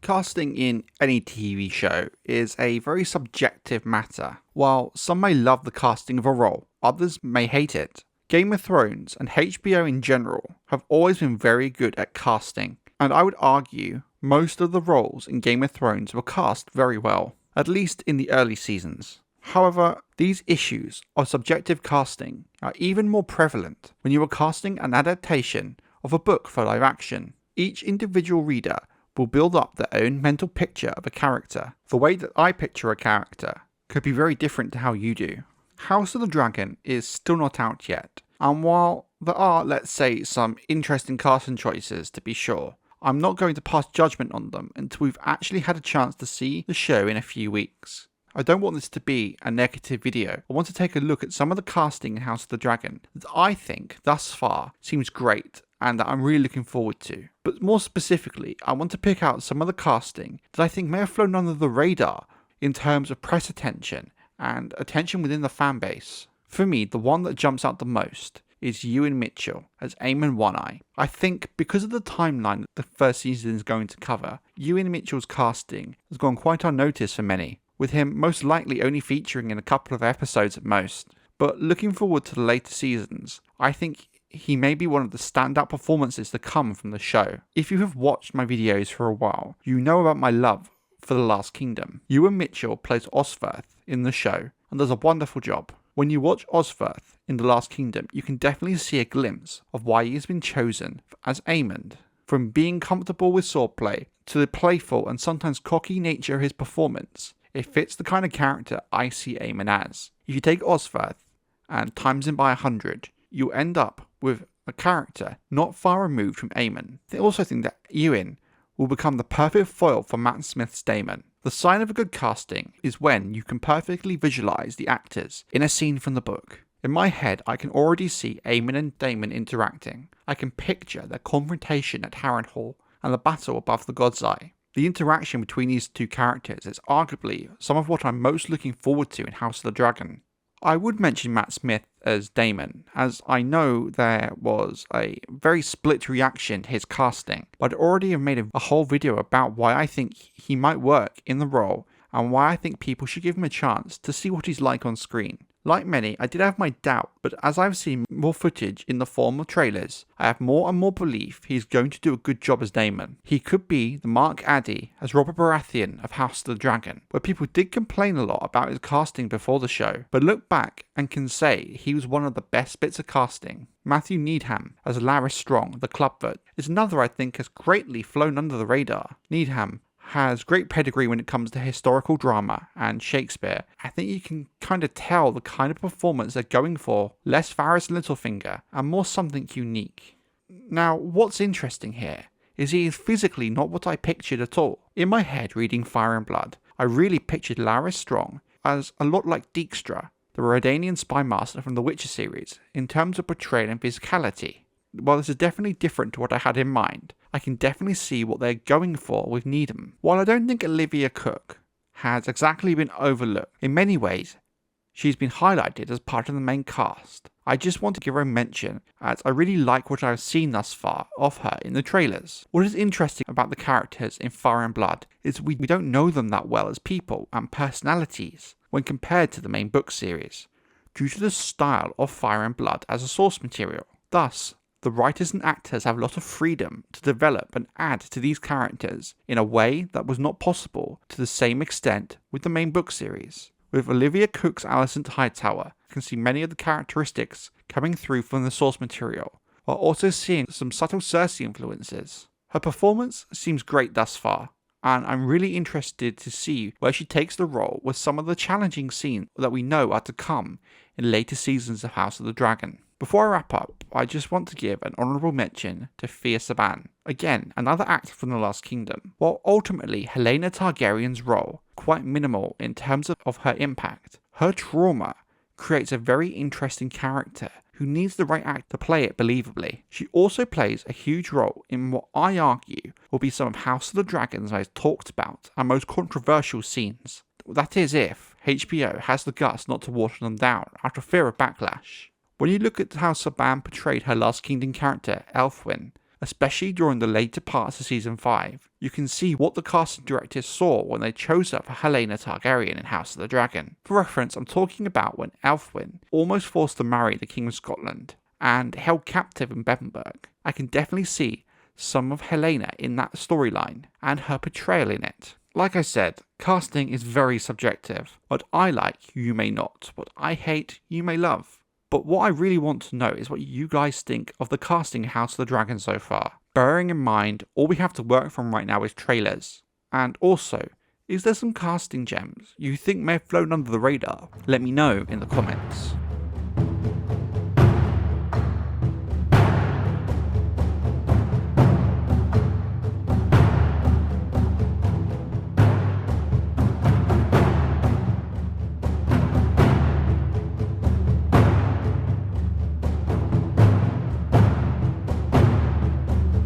Casting in any TV show is a very subjective matter. While some may love the casting of a role, others may hate it. Game of Thrones and HBO in general have always been very good at casting, and I would argue most of the roles in Game of Thrones were cast very well, at least in the early seasons. However, these issues of subjective casting are even more prevalent when you are casting an adaptation of a book for live action. Each individual reader will build up their own mental picture of a character. The way that I picture a character could be very different to how you do. House of the Dragon is still not out yet, and while there are, let's say, some interesting casting choices to be sure, I'm not going to pass judgment on them until we've actually had a chance to see the show in a few weeks. I don't want this to be a negative video. I want to take a look at some of the casting in House of the Dragon that I think thus far seems great and that I'm really looking forward to. But more specifically, I want to pick out some of the casting that I think may have flown under the radar in terms of press attention and attention within the fan base. For me, the one that jumps out the most is Ewan Mitchell as Aemond One-Eye. I think because of the timeline that the first season is going to cover, Ewan Mitchell's casting has gone quite unnoticed for many, with him most likely only featuring in a couple of episodes at most. But looking forward to the later seasons, I think he may be one of the standout performances to come from the show. If you have watched my videos for a while, you know about my love for The Last Kingdom. Ewan Mitchell plays Osferth in the show and does a wonderful job. When you watch Osferth in The Last Kingdom, you can definitely see a glimpse of why he has been chosen as Aemond. From being comfortable with swordplay to the playful and sometimes cocky nature of his performance, it fits the kind of character I see Aemond as. If you take Osferth and times him by 100, you'll end up with a character not far removed from Aemond. I also think that Ewan will become the perfect foil for Matt Smith's Daemon. The sign of a good casting is when you can perfectly visualize the actors in a scene from the book. In my head, I can already see Aemond and Daemon interacting. I can picture their confrontation at Harrenhal and the battle above the God's Eye. The interaction between these two characters is arguably some of what I'm most looking forward to in House of the Dragon. I would mention Matt Smith as Daemon, as I know there was a very split reaction to his casting, but I'd already have made a whole video about why I think he might work in the role and why I think people should give him a chance to see what he's like on screen. Like many, I did have my doubt, but as I've seen more footage in the form of trailers, I have more and more belief he's going to do a good job as Daemon. He could be the Mark Addy as Robert Baratheon of House of the Dragon, where people did complain a lot about his casting before the show, but look back and can say he was one of the best bits of casting. Matthew Needham as Larys Strong, the clubfoot, is another I think has greatly flown under the radar. Needham has great pedigree when it comes to historical drama and Shakespeare. I think you can kind of tell the kind of performance they're going for, less Varys Littlefinger and more something unique. Now, what's interesting here is he is physically not what I pictured at all. In my head, reading Fire and Blood, I really pictured Larys Strong as a lot like Dijkstra, the Redanian spy master from the Witcher series, in terms of portrayal and physicality. While this is definitely different to what I had in mind, I can definitely see what they're going for with Needham. While I don't think Olivia Cooke has exactly been overlooked, in many ways she's been highlighted as part of the main cast. I just want to give her a mention as I really like what I've seen thus far of her in the trailers. What is interesting about the characters in Fire and Blood is we don't know them that well as people and personalities when compared to the main book series, due to the style of Fire and Blood as a source material. Thus, the writers and actors have a lot of freedom to develop and add to these characters in a way that was not possible to the same extent with the main book series. With Olivia Cooke's Alicent Hightower, you can see many of the characteristics coming through from the source material, while also seeing some subtle Cersei influences. Her performance seems great thus far, and I'm really interested to see where she takes the role with some of the challenging scenes that we know are to come in later seasons of House of the Dragon. Before I wrap up, I just want to give an honourable mention to Fia Saban. Again, another actor from The Last Kingdom. While ultimately Helaena Targaryen's role quite minimal in terms of her impact, her trauma creates a very interesting character who needs the right actor to play it believably. She also plays a huge role in what I argue will be some of House of the Dragon's most talked about and most controversial scenes. That is if HBO has the guts not to water them down out of fear of backlash. When you look at how Saban portrayed her Last Kingdom character, Elfwin, especially during the later parts of season 5. You can see what the casting directors saw when they chose her for Helaena Targaryen in House of the Dragon. For reference, I'm talking about when Elfwin almost forced to marry the King of Scotland and held captive in Bebbanburg. I can definitely see some of Helaena in that storyline and her portrayal in it. Like I said, casting is very subjective. What I like, you may not. What I hate, you may love. But what I really want to know is what you guys think of the casting in House of the Dragon so far. Bearing in mind, all we have to work from right now is trailers. And also, is there some casting gems you think may have flown under the radar? Let me know in the comments.